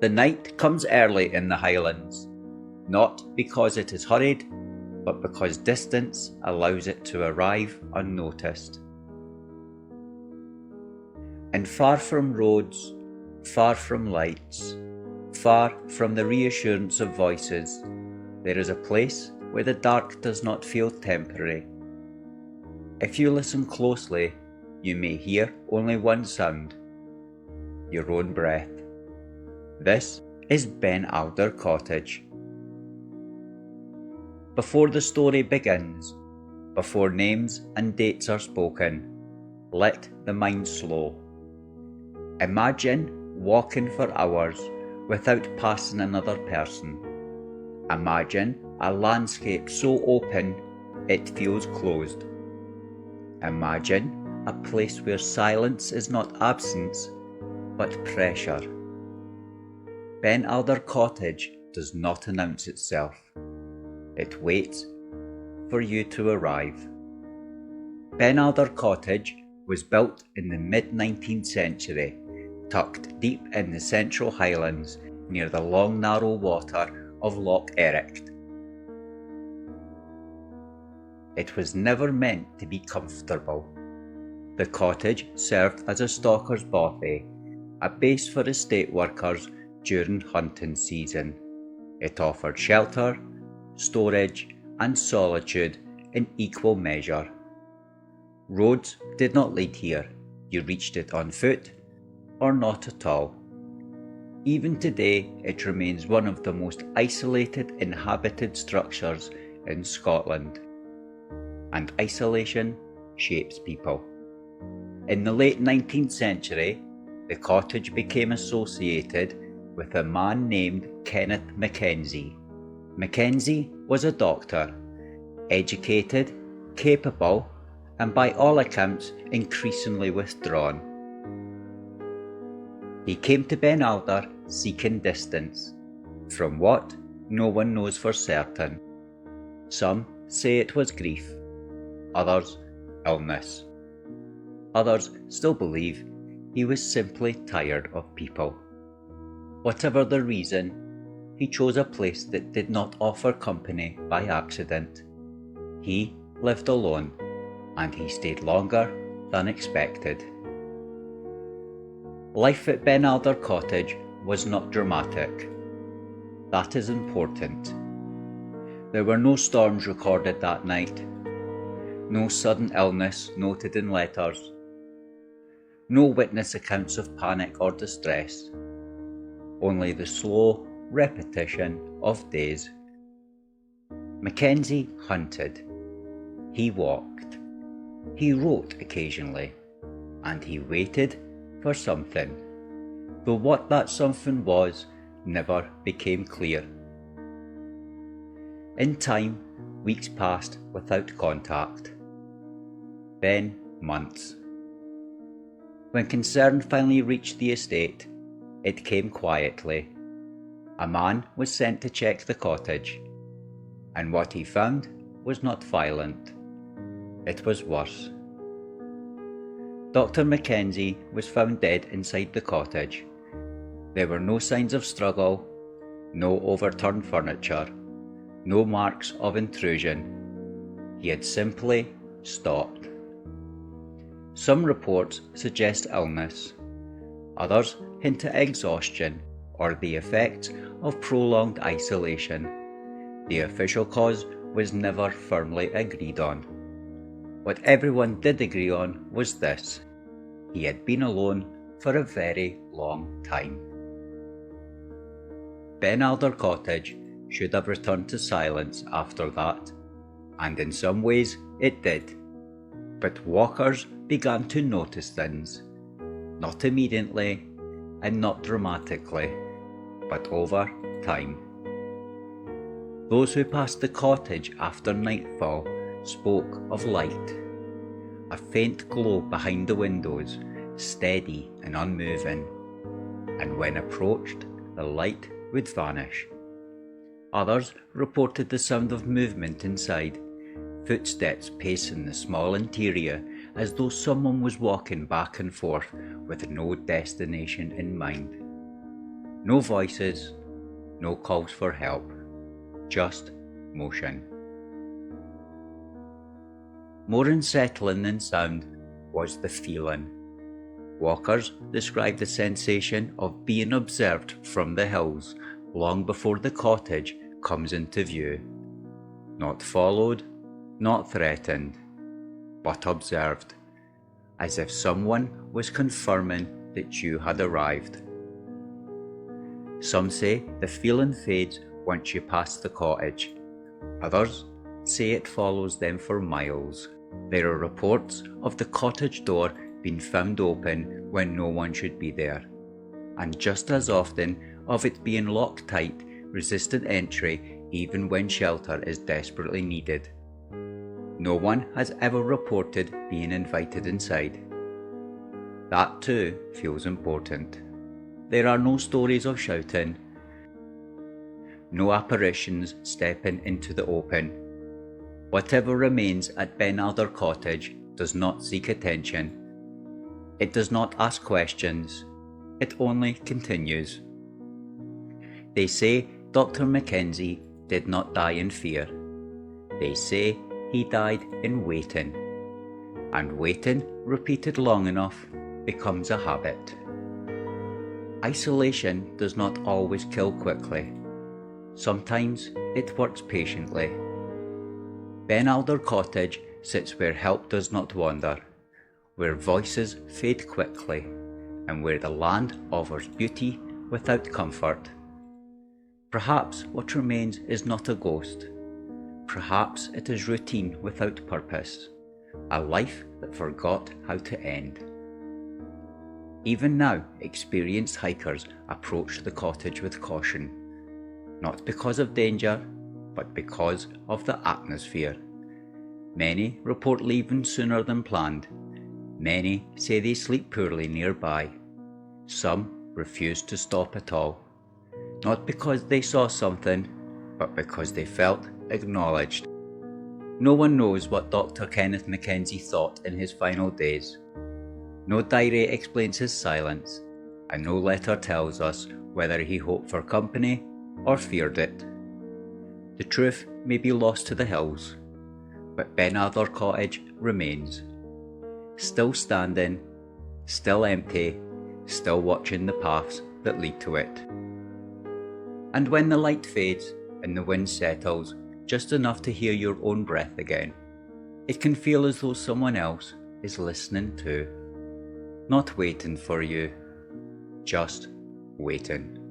The night comes early in the Highlands, not because it is hurried, but because distance allows it to arrive unnoticed. And far from roads, far from lights, far from the reassurance of voices, there is a place where the dark does not feel temporary. If you listen closely, you may hear only one sound: your own breath. This is Ben Alder Cottage. Before the story begins, before names and dates are spoken, let the mind slow. Imagine walking for hours without passing another person. Imagine a landscape so open it feels closed. Imagine a place where silence is not absence, but pressure. Ben Alder Cottage does not announce itself. It waits for you to arrive. Ben Alder Cottage was built in the mid-19th century, tucked deep in the Central Highlands near the long narrow water of Loch Ericht. It was never meant to be comfortable. The cottage served as a stalker's bothy, a base for estate workers during hunting season. It offered shelter, storage and solitude in equal measure. Roads did not lead here. You reached it on foot or not at all. Even today, it remains one of the most isolated inhabited structures in Scotland. And isolation shapes people. In the late 19th century, the cottage became associated with a man named Kenneth McKenzie. McKenzie was a doctor, educated, capable, and by all accounts increasingly withdrawn. He came to Ben Alder seeking distance. From what? No one knows for certain. Some say it was grief, others illness. Others still believe he was simply tired of people. Whatever the reason, he chose a place that did not offer company by accident. He lived alone, and he stayed longer than expected. Life at Ben Alder Cottage was not dramatic. That is important. There were no storms recorded that night, no sudden illness noted in letters, no witness accounts of panic or distress, only the slow repetition of days. Mackenzie hunted, he walked, he wrote occasionally, and he waited for something, though what that something was never became clear. In time, weeks passed without contact, then months. When concern finally reached the estate, it came quietly. A man was sent to check the cottage, and what he found was not violent. It was worse. Dr McKenzie was found dead inside the cottage. There were no signs of struggle, no overturned furniture, no marks of intrusion. He had simply stopped. Some reports suggest illness. Others hint at exhaustion or the effects of prolonged isolation. The official cause was never firmly agreed on. What everyone did agree on was this: he had been alone for a very long time. Ben Alder Cottage should have returned to silence after that, and in some ways it did. But walkers began to notice things, not immediately and not dramatically, but over time. Those who passed the cottage after nightfall spoke of light, a faint glow behind the windows, steady and unmoving, and when approached, the light would vanish. Others reported the sound of movement inside, footsteps pacing the small interior as though someone was walking back and forth with no destination in mind. No voices, no calls for help, just motion. More unsettling than sound was the feeling. Walkers described the sensation of being observed from the hills long before the cottage comes into view. Not followed, not threatened, but observed, as if someone was confirming that you had arrived. Some say the feeling fades once you pass the cottage. Others say it follows them for miles. There are reports of the cottage door being found open when no one should be there, and just as often of it being locked tight, resisting entry even when shelter is desperately needed. No one has ever reported being invited inside. That too feels important. There are no stories of shouting, no apparitions stepping into the open. Whatever remains at Ben Alder Cottage does not seek attention. It does not ask questions. It only continues. They say Dr McKenzie did not die in fear. They say he died in waiting. And waiting, repeated long enough, becomes a habit. Isolation does not always kill quickly. Sometimes it works patiently. Ben Alder Cottage sits where help does not wander, where voices fade quickly, and where the land offers beauty without comfort. Perhaps what remains is not a ghost. Perhaps it is routine without purpose, a life that forgot how to end. Even now, experienced hikers approach the cottage with caution, not because of danger, but because of the atmosphere. Many report leaving sooner than planned. Many say they sleep poorly nearby. Some refuse to stop at all, not because they saw something, but because they felt acknowledged. No one knows what Dr Kenneth McKenzie thought in his final days. No diary explains his silence, and no letter tells us whether he hoped for company or feared it. The truth may be lost to the hills, but Ben Alder Cottage remains. Still standing, still empty, still watching the paths that lead to it. And when the light fades and the wind settles just enough to hear your own breath again, it can feel as though someone else is listening too. Not waiting for you, just waiting.